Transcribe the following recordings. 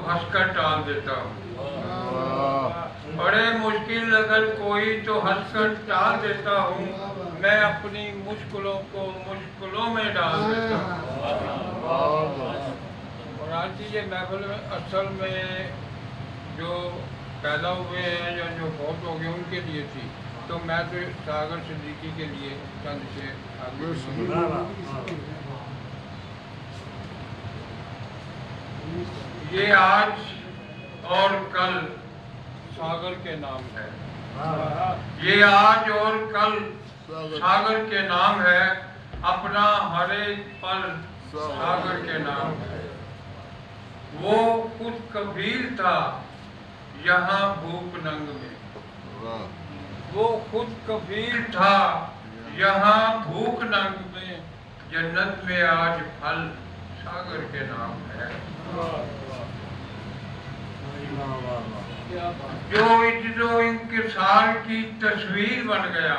हंस कर टाल देता हूँ। बड़े मुश्किल अगर कोई तो हंस कर टाल देता हूँ, मैं अपनी मुश्किलों को मुश्किलों में डाल देता हूँ। और आज की ये महफिल में असल में जो पैदा हुए हैं या जो बहुत हो गए उनके लिए थी, तो मैं तो सागर सिद्दीकी के लिए चंद से आगे ये आज और कल सागर के नाम है। ये आज और कल सागर के नाम है, अपना हर एक पल सागर के नाम है। वो खुद कबीर था यहाँ भूख नंग में, वो खुद कबीर था यहाँ भूख नंग में, जन्नत में आज फल सागर के नाम है। जो इज्जो इंकिसार की तस्वीर बन गया,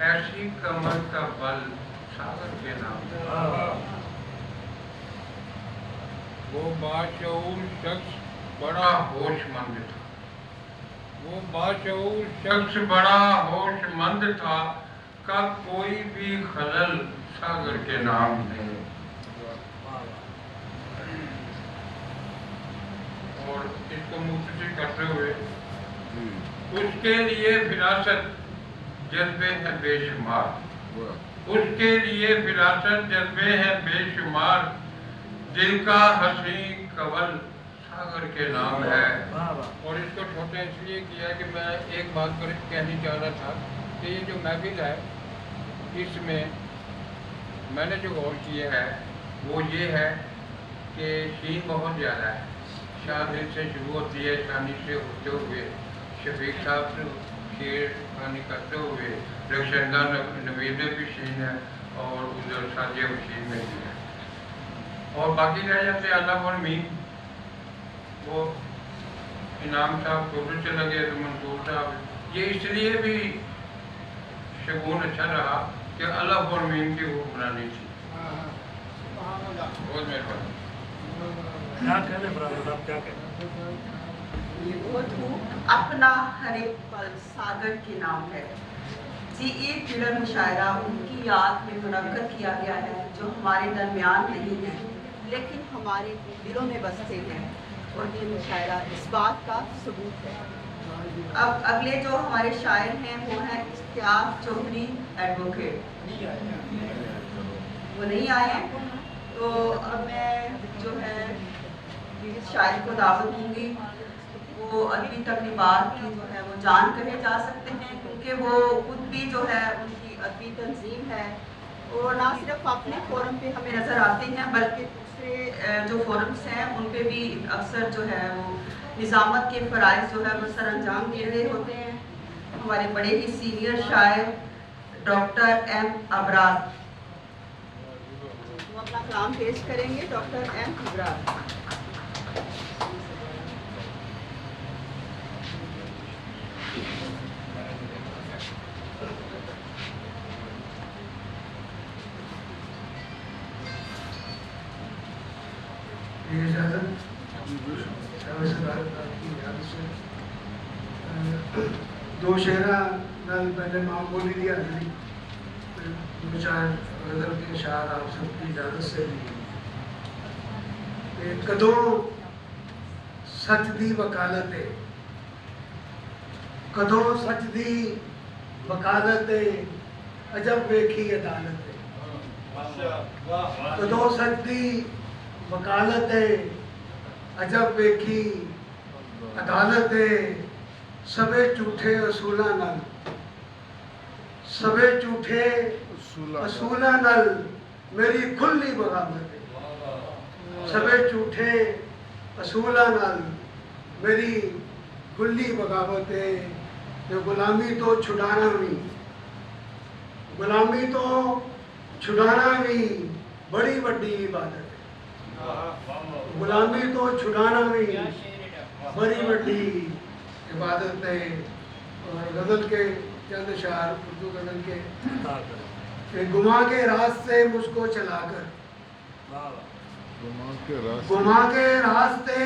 ऐसी कमर का बल सागर के नाम है। वो बाशऊर शख्स बड़ा होशमंद था, वो बाशऊर शख्स बड़ा होशमंद था, का कोई भी खलल सागर के नाम नहीं। और इसको मुख्तसर करते हुए, उसके लिए विरासत जज्बे हैं बेशुमार, उसके लिए विरासत जज्बे हैं बेशुमार, दिल का हसी कवल सागर के नाम है। और इसको छोटे इसलिए किया कि मैं एक बात पर कहनी चाह रहा था कि ये जो महफिल है, इसमें मैंने जो गौर किया है वो ये है कि शीन बहुत ज़्यादा है। शादी से शुरू होती है, शादी से होते हुए शफीक साहब से शेर खानी करते हुए रक्षंदा नवीद भी शीन है और उधर साजिया शीन में भी है, और बाकी रह जाते अल्लाह और मीन। वो इनाम साहब टोटल चला गया तो मंसूर साहब, ये इसलिए भी शगुन अच्छा रहा कि अल्लाह और मीन की वो बनानी थी। बहुत मेहरबानी। क्या कहने आप क्या कहने? वो धूप अपना हर एक पल सागर के नाम है जी। एक दिल मुशायरा उनकी याद में मुनक्कद किया गया है, जो हमारे दरमियान नहीं है लेकिन हमारे दिलों में बसते हैं, और ये मुशायरा इस बात का सबूत है। अब अगले जो हमारे शायर हैं वो हैं इश्तियाक चौधरी एडवोकेट, वो नहीं आए हैं, तो अब मैं जो है इस शायर को दावत दूंगी। वो अदबी तकरीबात की जो है वो जान कहे जा सकते हैं, क्योंकि वो खुद भी जो है उनकी अदबी तंजीम है, और ना सिर्फ अपने फोरम पे हमें नज़र आते हैं बल्कि दूसरे जो फोरम्स हैं उन पे भी अक्सर जो है वो निज़ामत के फ़राइज़ जो है वो सर अंजाम दे रहे होते हैं। हमारे बड़े ही सीनियर शायर डॉक्टर एम अबरार, वो अपना कलाम पेश करेंगे। Doctor M Abrar. दो शेरा नाल पहले मामूली दी हाज़री, दो चार गज़ल के अशार आप सबकी इजाज़त से ली। कदों सच दी वकालत है, कदों सच दी वकालत है, अजब वेखी अदालत है। कदों सच दी वकालत है, अजब वेखी अदालत है। सबे झूठे असूला नल, सबे झूठे असूला नल मेरी खुली बगावत है। सबे झूठे असूला नल मेरी खुली बगावत है। जो गुलामी तो छुड़ाना भी, गुलामी तो छुड़ाना भी बड़ी बड़ी इबादत है। गुलामी तो छुड़ाना भी बड़ी बड़ी इबादत है। और गज़ल के चंद अशार उर्दू गज़ल के गुमा के रात से मुझको चलाकर, गुमा के रास्ते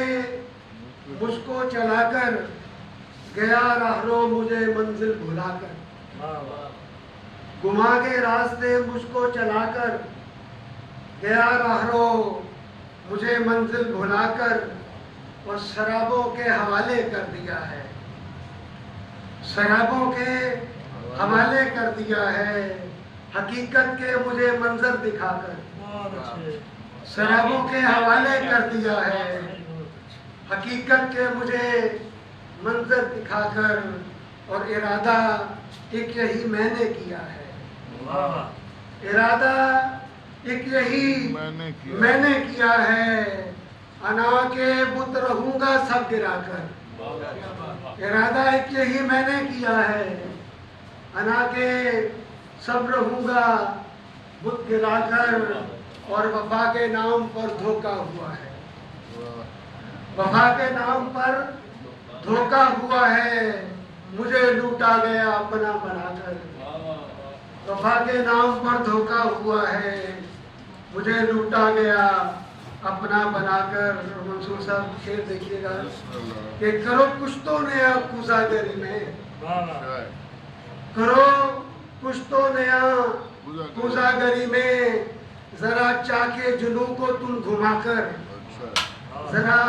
मुझको चलाकर गया राहरो मुझे मंजिल भुलाकर। वाह वाह गुमा के रास्ते मुझको चलाकर गया राहरो मुझे मंजिल भुलाकर और शराबों के हवाले कर दिया है, शराबों के हवाले कर दिया है, हकीकत के मुझे मंजर दिखाकर। बहुत अच्छे शराबों के हवाले कर दिया है, हकीकत के मुझे मंजर दिखाकर और इरादा एक यही मैंने किया है, वाह वाह इरादा एक यही मैंने किया है, अना के बुत रहूंगा सब गिराकर। इरादा एक यही मैंने किया है, अना के सब रहूंगा बुत गिराकर और वफा के नाम पर धोखा हुआ है, वफा के नाम पर धोखा हुआ है, मुझे लूटा गया अपना बनाकर। वफा के नाम पर धोखा हुआ है, मुझे लूटा गया अपना बनाकर। और मंसूर साहब शेर देखिएगा कि करो कुछ तो नया कुजागरी में, वाह वाह करो कुछ तो नया कुजागरी में, जरा चाके जुनू को तुम घुमाकर, जरा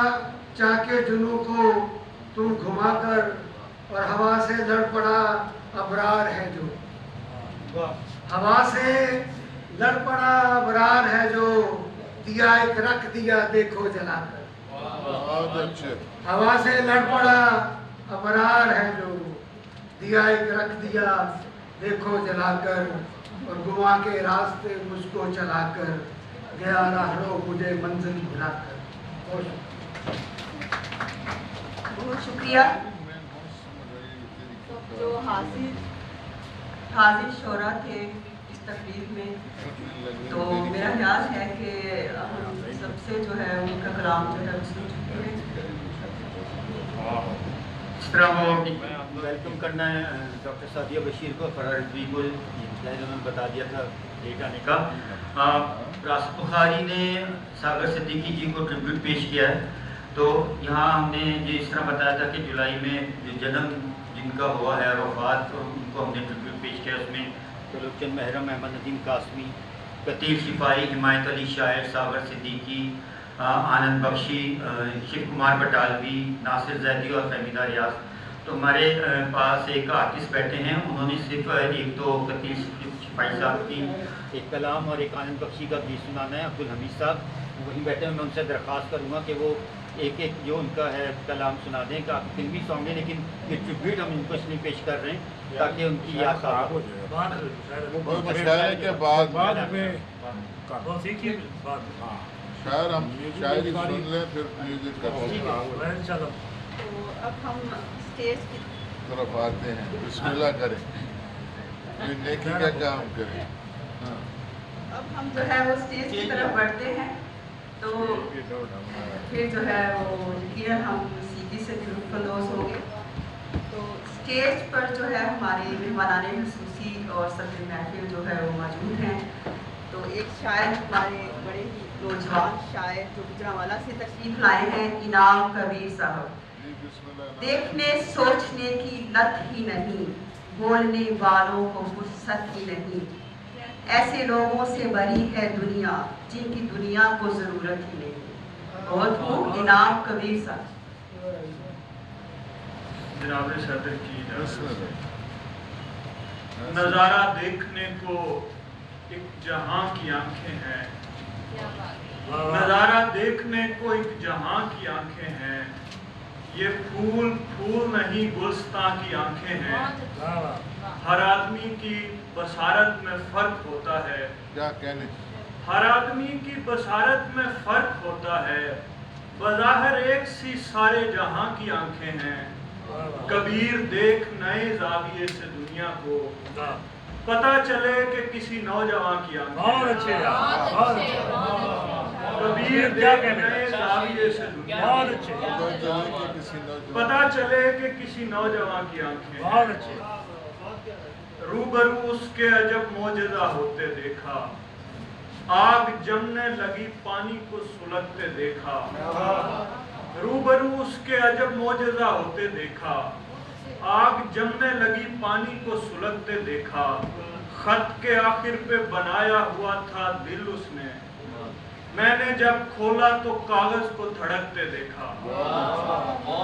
चाके जुनू को तुम घुमाकर और हवा से लड़ पड़ा अबरार है जो, हवा से लड़ पड़ा अबरार है जो, दिया एक रख दिया देखो जलाकर। हवा से लड़ पड़ा अबरार है जो, दिया एक रख दिया देखो जलाकर और गुमा के रास्ते मुझको चलाकर गया राहरो मुझे मंजिल भुलाकर। बहुत शुक्रिया। जो हाजिर शोरा थे इस तकरीर में, तो मेरा ख्याल है कि हम सबसे जो है उनका कलाम जो है सुन चुके हैं। इस तरह वो वेलकम करना है डॉक्टर सादिया बशीर को। फरार रिजवी को उन्होंने बता दिया था लेट आने का। राशिद बुखारी ने सागर सिद्दीकी जी को ट्रिब्यूट पेश किया है। तो यहाँ हमने ये इस तरह बताया था कि जुलाई में जो जन्म जिनका हुआ है वफात, तो उनको हमने ट्रिब्यूट पेश किया। उसमें तलुचंद महरम, अहमद नदीम कासमी, कतील सिपाही, हिमायत अली शायर, सागर सिद्दीकी, आनंद बख्शी, शिव कुमार बटालवी, नासिर जैदी और फहमीदा रियाज। तो हमारे पास एक आर्टिस्ट बैठे हैं, उन्होंने सिर्फ एक तो कतील सिपाही साहब की एक कलाम और एक आनंद बख्शी का गीत सुनाना है। अब्दुल हमीद साहब वहीं बैठे हैं, मैं उनसे दरख्वास्त करूँगा कि वो एक एक जो उनका है कलाम सुना दें। काफ़ी फिल्मी सॉन्ग है लेकिन ये ट्रिब्यूट हम उनको इसलिए पेश कर रहे हैं ताकि उनकी याद खराब हो जाए। मशायरे के बाद में बहुत सीखिए बात। हाँ शायर हम शायरी सुन लें फिर म्यूजिक करते हैं। इंशाल्लाह। तो अब हम स्टेज की तरफ आते हैं, बिस्मिल्लाह करें, कोई नेकी का काम करें। हाँ। अब हम जो है वो स्टेज की तरफ बढ़ते हैं। तो फिर जो है वो यकीनन हम सीधी से लुत्फ़अंदोज़ होंगे। तो स्टेज पर जो है हमारे मेहमानाने ख़ुसूसी और सदर महफिल जो है वो मौजूद हैं। तो एक शायर हमारे बड़े ही नौजवान शायर जो गुजरांवाला से तशरीफ़ लाए हैं, इनाम कबीर साहब। देखने सोचने की लत ही नहीं, बोलने वालों को फुर्सत ही नहीं, ऐसे लोगों से बरी है दुनिया जिनकी दुनिया को ज़रूरत ही नहीं। बहुत खूब, इनाम कबीर साहब। जनाब सदर की नज़ारा देखने को एक जहां की आंखें हैं, नज़ारा देखने को एक जहां की आंखें हैं, ये फूल फूल नहीं गुलस्तां की आंखें हैं। हर आदमी की बसारत में फर्क होता है, क्या कहने, हर आदमी की बसारत में फर्क होता है, बज़ाहिर एक सी सारे जहां की आंखें हैं। कबीर देख नए जाविये से दुनिया को, पता चले कि किसी नौजवान की आंखें। बहुत अच्छे कबीर देख नए जाविये से दुनिया बहुत अच्छे पता चले कि किसी नौजवान की आंखें। बहुत अच्छे रूबरू उसके अजब मौजज़ा होते देखा, آگ جمنے لگی پانی کو سلگتے دیکھا، روبرو اس کے عجب معجزہ ہوتے دیکھا، آگ جمنے لگی پانی کو سلگتے دیکھا، خط کے آخر پہ بنایا ہوا تھا دل اس نے، میں نے جب کھولا تو کاغذ کو دھڑکتے دیکھا،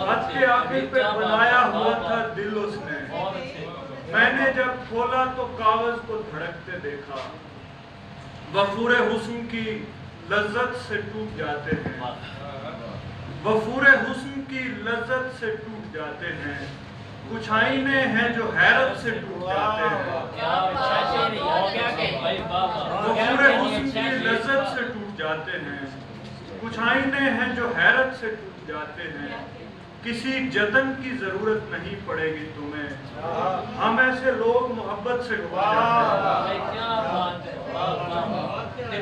خط کے آخر پہ بنایا ہوا تھا دل اس نے، میں نے جب کھولا تو کاغذ کو دھڑکتے دیکھا، وفور حسن کی لذت سے ٹوٹ جاتے ہیں، وفور حسن کی لذت سے ٹوٹ جاتے ہیں، کچھ آئینے ہیں جو حیرت سے ٹوٹ جاتے ہیں، وفور حسن کی لذت سے ٹوٹ جاتے ہیں، کچھ آئینے ہیں جو حیرت سے ٹوٹ جاتے ہیں، کسی جتن کی ضرورت نہیں پڑے گی تمہیں، ہم ایسے لوگ محبت سے ٹوٹ جاتے ہیں،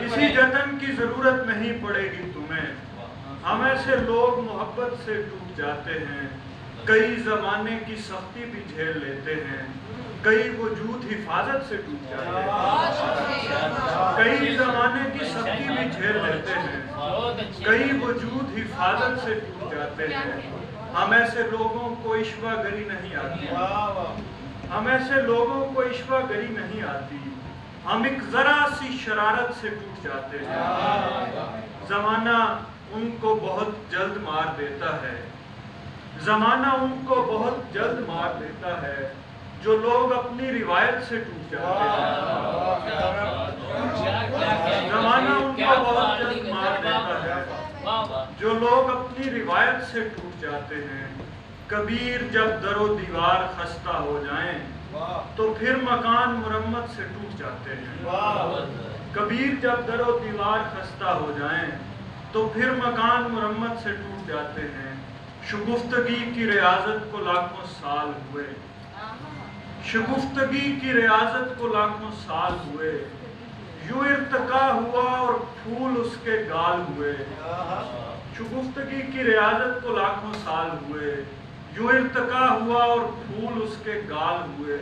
کسی جتن کی ضرورت نہیں پڑے گی تمہیں، ہم ایسے لوگ محبت سے ٹوٹ جاتے ہیں، کئی زمانے کی سختی بھی جھیل لیتے ہیں، کئی وجود حفاظت سے ٹوٹ جاتے ہیں، کئی زمانے کی سختی بھی جھیل لیتے ہیں، کئی وجود حفاظت سے ٹوٹ جاتے ہیں، ہم ایسے لوگوں کو عشوہ گری نہیں آتی، ہم ایسے لوگوں کو عشوہ گری نہیں آتی، ہم ایک ذرا سی شرارت سے ٹوٹ جاتے ہیں، زمانہ ان کو بہت جلد مار دیتا ہے، زمانہ ان کو بہت جلد مار دیتا ہے، جو لوگ اپنی روایت سے ٹوٹ جاتے ہیں، زمانہ ان کو بہت جلد مار دیتا ہے، جو لوگ اپنی روایت سے ٹوٹ جاتے ہیں، کبیر جب در و دیوار خستہ ہو جائیں تو پھر مکان مرمت سے ٹوٹ جاتے ہیں، کبیر جب در و دیوار خستہ ہو جائیں تو پھر مکان مرمت سے ٹوٹ جاتے ہیں، شگفتگی کی ریاضت کو لاکھوں سال ہوئے، شگفتگی کی ریاضت کو لاکھوں سال ہوئے، یوں ارتقا ہوا اور پھول اس کے گال ہوئے، شگفتگی کی ریاضت کو لاکھوں سال ہوئے، یوں ارتقا ہوا اور پھول اس کے گال ہوئے،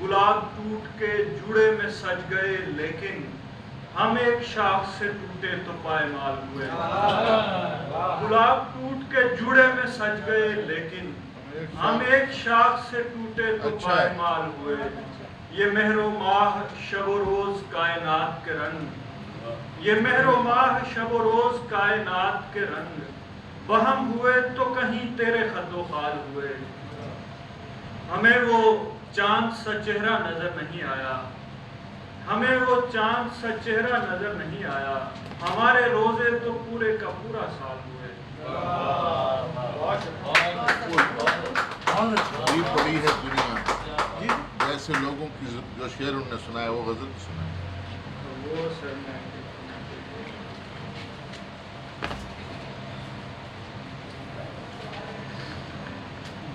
گلاب ٹوٹ کے جوڑے میں سج گئے لیکن ہم ایک شاخ سے ٹوٹے تو پائمال ہوئے، گلاب ٹوٹ کے جوڑے میں سج گئے لیکن ہم ایک شاخ سے ٹوٹے تو پائمال ہوئے، یہ مہر و ماہ شب و روز کائنات کے رنگ، یہ مہر و ماہ شب و روز کائنات کے رنگ، وہم ہوئے تو کہیں تیرے خط و خال ہوئے، ہمیں وہ چاند سا چہرہ نظر نہیں آیا، ہمیں وہ چاند سا چہرہ نظر نہیں آیا، ہمارے روزے تو پورے کا پورا سال ہوئے۔ یہ پڑی ہے دنیا، جیسے لوگوں کی جو شعر انہوں نے سنایا وہ غزل سنایا، وہ سر میں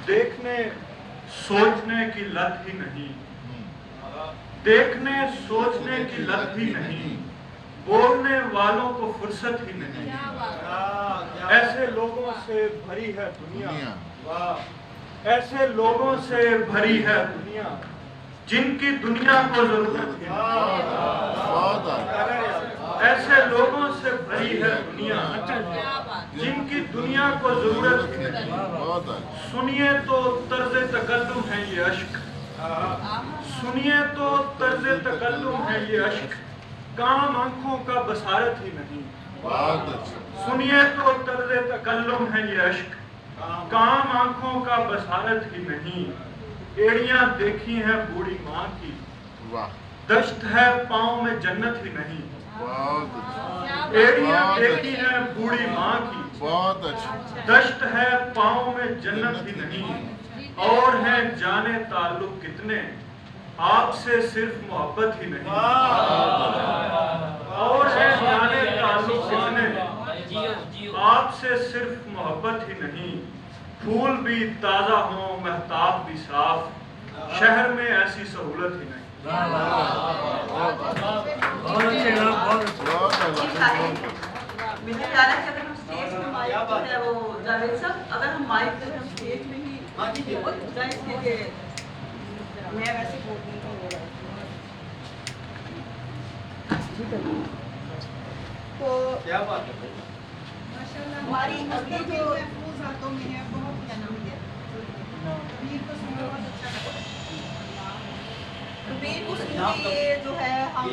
دیکھنے سوچنے کی لت ہی نہیں، دیکھنے سوچنے کی لت ہی نہیں، بولنے والوں کو فرصت ہی نہیں، ایسے لوگوں سے بھری ہے دنیا، ایسے لوگوں سے بھری ہے دنیا جن کی دنیا کو ضرورت ہے، ایسے لوگوں سے بھری ہے دنیا جن کی دنیا کو ضرورت ہے، سنیے تو طرز تکلم ہے یہ اشک، سنیے تو طرز تکلم ہے یہ اشک، کام آنکھوں کا بصارت ہی نہیں، سنیے تو طرز تکلم ہے یہ اشک، کام آنکھوں کا بصارت ہی نہیں، ایڑیاں دیکھی ہیں بوڑھی ماں کی، دشت ہے پاؤں میں جنت ہی نہیں، ایڑیاں دیکھی ہیں بوڑھی ماں کی، دشت ہے پاؤں میں جنت ہی نہیں، اور ہیں جانے تعلق کتنے آپ سے صرف محبت ہی نہیں، اور ہیں جانے تعلق کتنے آپ سے صرف محبت ہی نہیں، پھول بھی تازہ ہوں مہتاب بھی صاف، شہر میں ایسی سہولت ہی نہیں۔ مجھے خیال ہے کہ اگر ہم اسٹیج میں مائک جو ہے وہ جاوید صاحب اگر ہم مائک جو ہے اسٹیج میں ہی جائیں اس کے لیے میں ویسے بول رہی ہوں तो क्या बात है हमारी अभी जो कबीर को सुन के ये जो है हम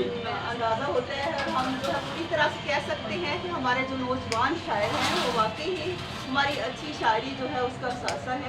अंदाज़ा होता है और हम जो है पूरी तरह से कह सकते हैं कि हमारे जो नौजवान शायर हैं वो वाकई ही हमारी अच्छी शायरी जो है उसका सासा है।